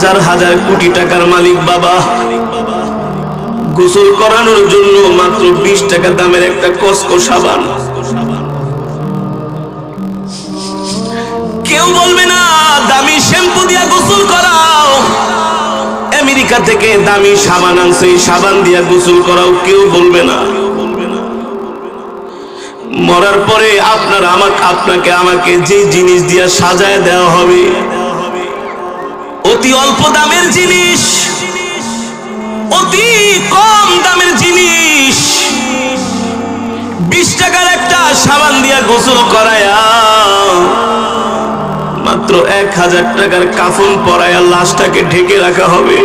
হাজার হাজার কোটি টাকার মালিক বাবা, গোসল করানোর জন্য মাত্র 20 টাকা দামের একটা কসকো সাবান। কেউ বলবে না দামি শ্যাম্পু দিয়া গোসল করাও, আমেরিকা থেকে দামি সাবান আনছে, এই সাবান দিয়া গোসল করাও, কেউ বলবে না। মরার পরে আপনাকে যে জিনিস দিয়া সাজায় দেওয়া হবে, অতি অল্প দামের জিনিস, অতি কম দামের জিনিস, 20 টাকার একটা সাবান দিয়া গোসল করায়া মাত্র 1000 টাকার কাফন পরায়া লাশটাকে ঢেকে রাখা হবে।